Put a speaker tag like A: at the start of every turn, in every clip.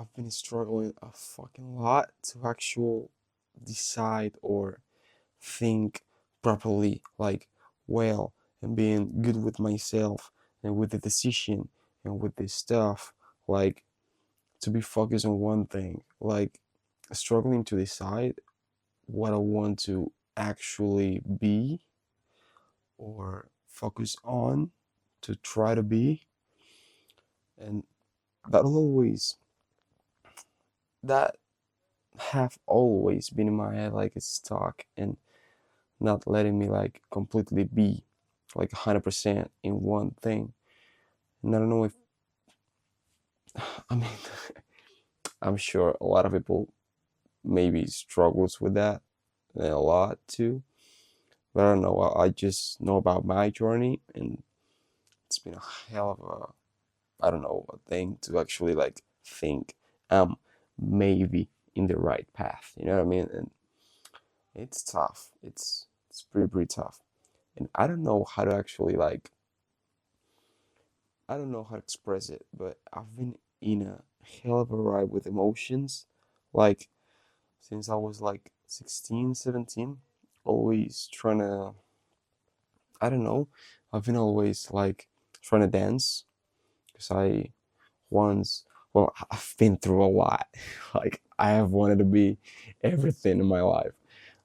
A: I've been struggling a fucking lot to actual decide or think properly, like well, and being good with myself and with the decision and with this stuff, like to be focused on one thing, like struggling to decide what I want to actually be or focus on to try to be, and that'll always that have always been in my head like it's stuck and not letting me like completely be like 100% in one thing. And I don't know if I mean I'm sure a lot of people maybe struggles with that and a lot too. But I don't know. I just know about my journey, and it's been a hell of a I don't know a thing to actually like think I'm maybe in the right path. You know what I mean? And it's tough. It's pretty tough. And I don't know how to actually like I don't know how to express it, but I've been in a hell of a ride with emotions, like since I was like 16, 17, always trying to, I don't know, I've been always like trying to dance because I once, well, I've been through a lot. Like, I have wanted to be everything in my life.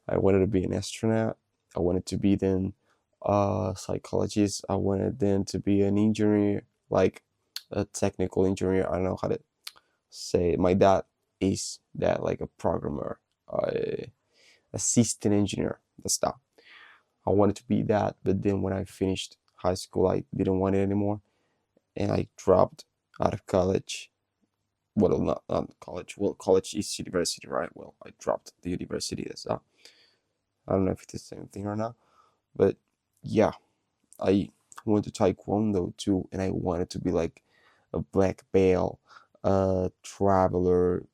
A: I wanted to be an astronaut. I wanted to be then a psychologist. I wanted then to be an engineer, like a technical engineer. I don't know how to say it. My dad is that like a programmer, a assistant engineer. That's that. I wanted to be that, but then when I finished high school, I didn't want it anymore, and I dropped out of college. Well, not college. Well, college is university, right? Well, I dropped the university. That's that. I don't know if it's the same thing or not, but yeah, I went to Taekwondo too, and I wanted to be like a black belt, a traveler,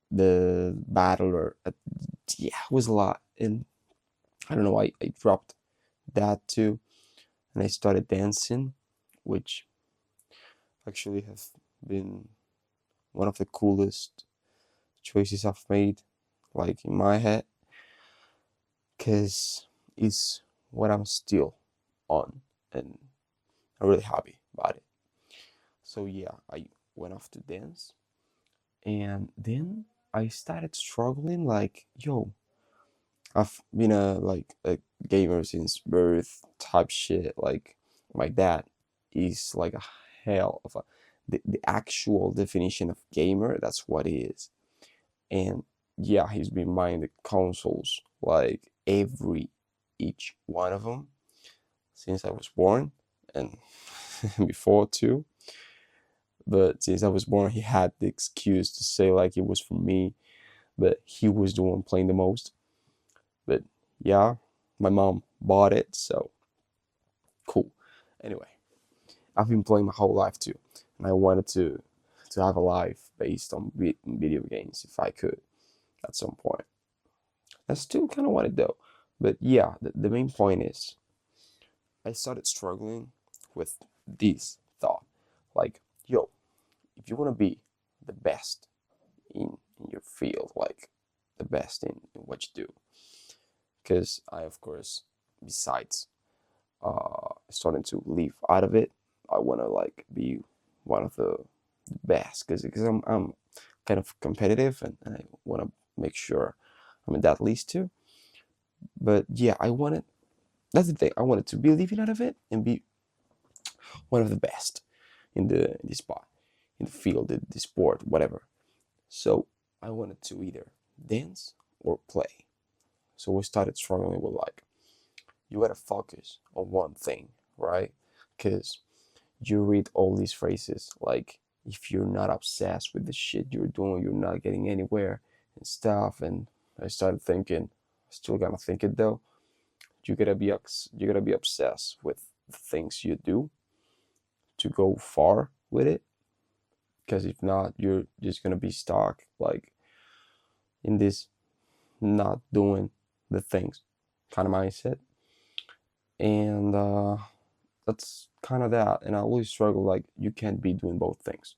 A: the battler. Yeah, it was a lot, and I don't know. I dropped that too, and I started dancing, which actually has been one of the coolest choices I've made, like in my head, because it's what I'm still on, and I'm really happy about it. So yeah, I went off to dance, and then I started struggling. Like, yo, I've been a gamer since birth type shit. Like my dad is like a hell of a the actual definition of gamer. That's what he is. And yeah, he's been buying the consoles like every each one of them since I was born and before too. But since I was born, he had the excuse to say like it was for me, but he was the one playing the most. But yeah, my mom bought it, so cool. Anyway, I've been playing my whole life too, and I wanted to have a life based on video games if I could at some point. I still kind of want it though, but yeah, the main point is I started struggling with this thought, like, yo, if you want to be the best in your field, like the best in what you do, because I of course, besides starting to live out of it. I want to like be one of the best because I'm kind of competitive and I want to make sure I'm in that list too. But yeah, I wanted that's the thing. I wanted to be living out of it and be one of the best in the spot, in the field, the sport, whatever. So I wanted to either dance or play. So we started struggling with like you gotta focus on one thing, right? Because you read all these phrases like if you're not obsessed with the shit you're doing, you're not getting anywhere and stuff. And I started thinking, still gonna think it though. You gotta be obsessed with the things you do to go far with it. Because if not, you're just gonna be stuck like in this not doing the things kind of mindset. And that's kind of that. And I always struggle like you can't be doing both things.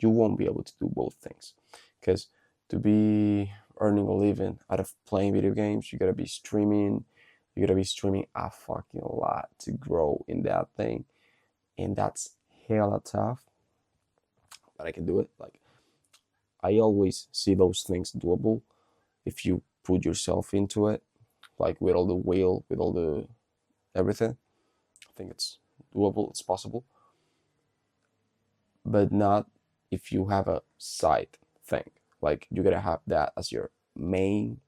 A: you won't be able to do both things, because to be earning a living out of playing video games, you gotta be streaming. You gotta be streaming a fucking lot to grow in that thing, and that's hella tough. But I can do it. Like, I always see those things doable if you put yourself into it, like with all the will, with all the everything. I think it's doable. It's possible, but not if you have a side thing. Like, you gotta have that as your main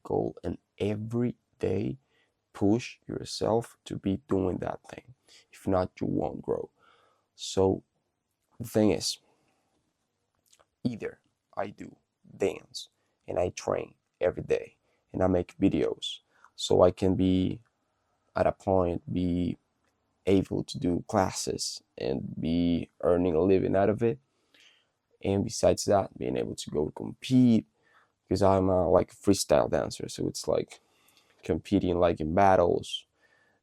A: goal, and every day push yourself to be doing that thing. If not, you won't grow. So the thing is, either I do dance and I train every day and I make videos so I can be at a point be able to do classes and be earning a living out of it, and besides that being able to go compete, because I'm a like freestyle dancer, so it's like competing like in battles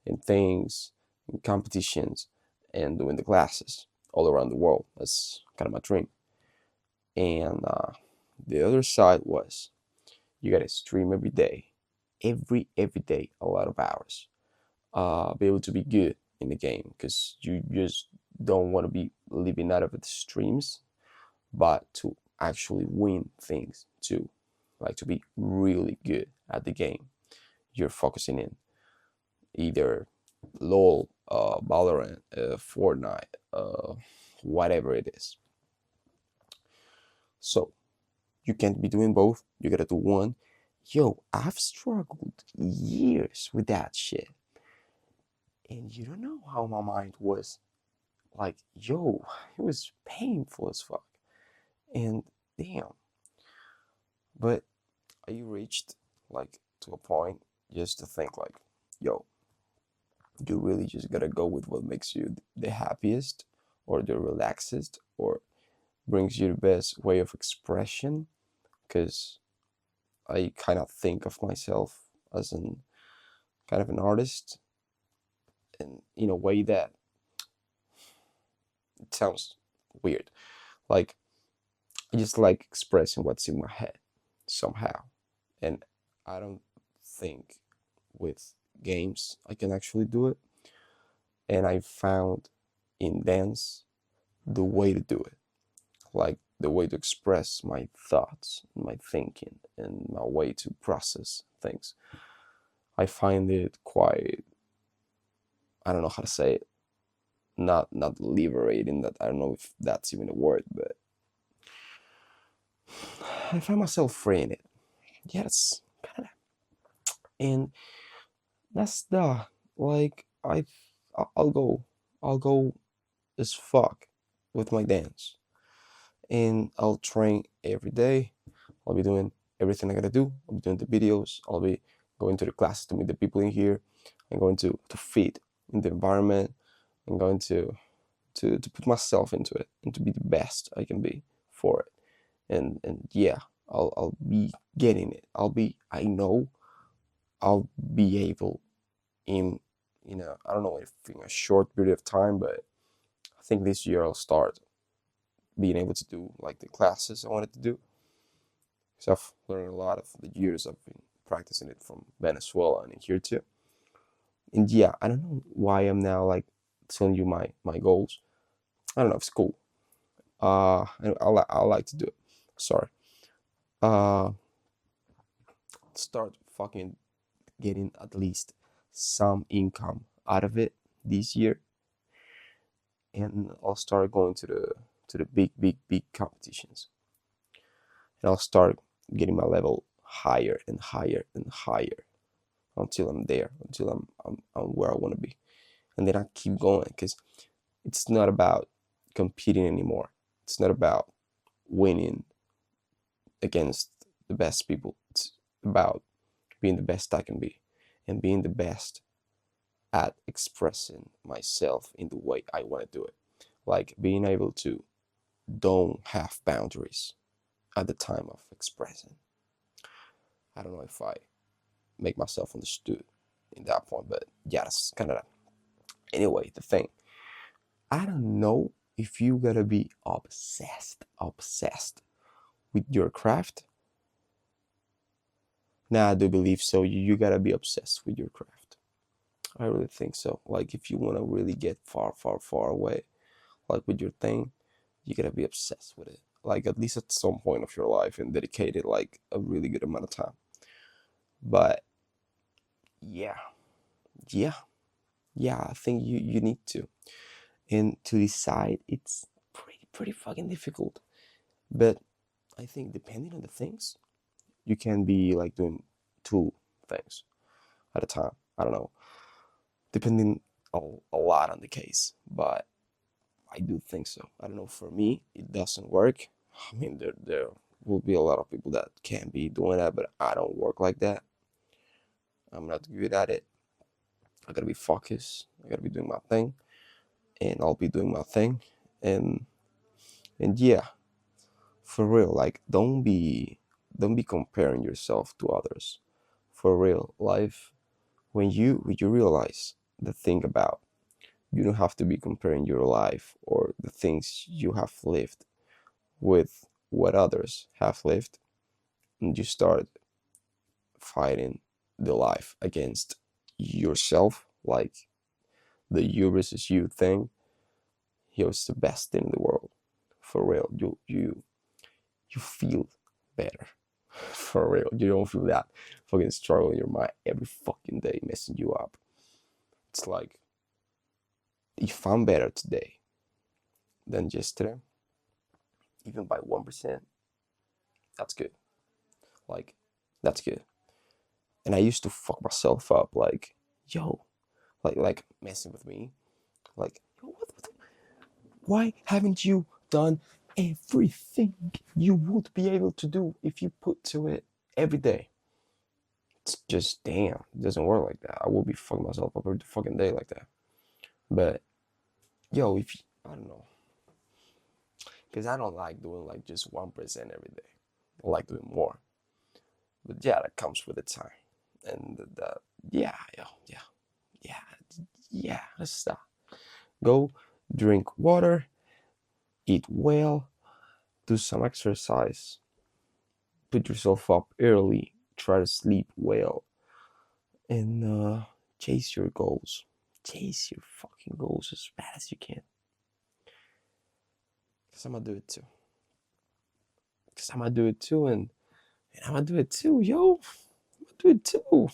A: and things, in competitions, and doing the classes all around the world. That's kind of my dream. And the other side was, you gotta stream every day, every day, a lot of hours. Be able to be good in the game, because you just don't want to be living out of the streams, but to actually win things too, like to be really good at the game you're focusing in, either LOL, Valorant, Fortnite, whatever it is. So you can't be doing both. You gotta do one. Yo, I've struggled years with that shit, and you don't know how my mind was. Like, yo, it was painful as fuck. And damn. But I reached like to a point just to think like, yo, you really just gotta go with what makes you the happiest or the relaxest or brings you the best way of expression. Because I kind of think of myself as an kind of an artist, and in a way that it sounds weird. Like, I just like expressing what's in my head somehow. And I don't think with games I can actually do it. And I found in dance the way to do it, like the way to express my thoughts, my thinking, and my way to process things. I find it quite, I don't know how to say it, not liberating. That, I don't know if that's even a word, but I find myself free in it. Yes, kind of. And that's the, like, I'll go, I'll go as fuck with my dance, and I'll train every day. I'll be doing everything I gotta do. I'll be doing the videos. I'll be going to the classes to meet the people in here. I'm going to fit in the environment. I'm going to put myself into it and to be the best I can be for it. And yeah, I'll be getting it. I know I'll be able in, I don't know if in a short period of time, but I think this year I'll start being able to do like the classes I wanted to do. So I've learned a lot of the years I've been practicing it from Venezuela and here too. And yeah, I don't know why I'm now like telling you my goals. I don't know. It's cool. I like to do it. Sorry. Uh, start fucking getting at least some income out of it this year, and I'll start going to the big competitions, and I'll start getting my level higher and higher and higher until I'm there, until I'm where I want to be, and then I keep going, because it's not about competing anymore. It's not about winning against the best people. It's about being the best I can be, and being the best at expressing myself in the way I want to do it. Like being able to don't have boundaries at the time of expressing. I don't know if I make myself understood in that point, but yeah, that's kind of that. Anyway, the thing, I don't know if you gotta be obsessed with your craft, nah, I do believe so. You gotta be obsessed with your craft. I really think so. Like if you wanna really get far away, like with your thing, you gotta be obsessed with it. Like at least at some point of your life and dedicate it like a really good amount of time. But yeah, yeah, yeah, I think you need to. And to decide it's pretty fucking difficult. But I think depending on the things, you can be like doing two things at a time. I don't know. Depending a lot on the case. But I do think so. I don't know. For me, it doesn't work. I mean, there will be a lot of people that can be doing that, but I don't work like that. I'm not good at it. I gotta be focused. I gotta be doing my thing, and I'll be doing my thing, and yeah, for real. Like, don't be comparing yourself to others. For real, life. When you realize the thing about, you don't have to be comparing your life or the things you have lived with what others have lived, and you start fighting the life against yourself, like the you versus you thing. Here's the best thing in the world. For real, you feel better. For real, you don't feel that fucking struggle in your mind every fucking day messing you up. It's like, if I'm better today than yesterday, even by 1%, that's good. Like, that's good. And I used to fuck myself up, like, yo, like messing with me, like, why haven't you done everything you would be able to do if you put to it every day? It's just, damn, it doesn't work like that. I will be fucking myself up every fucking day like that. But yo, if you, I don't know, because I don't like doing like just 1% every day. I like doing more. But yeah, that comes with the time. And yeah, yeah, let's stop. Go drink water, eat well, do some exercise, put yourself up early, try to sleep well, and chase your goals. Chase your fucking goals as bad as you can. Because I'm gonna do it too. Because I'm gonna do it too, and I'm gonna do it too, yo. I'm gonna do it too.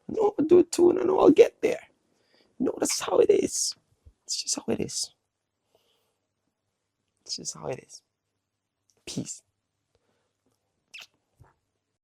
A: I know I'm gonna do it too, and I know I'll get there. You know, that's how it is. It's just how it is. It's just how it is. Peace.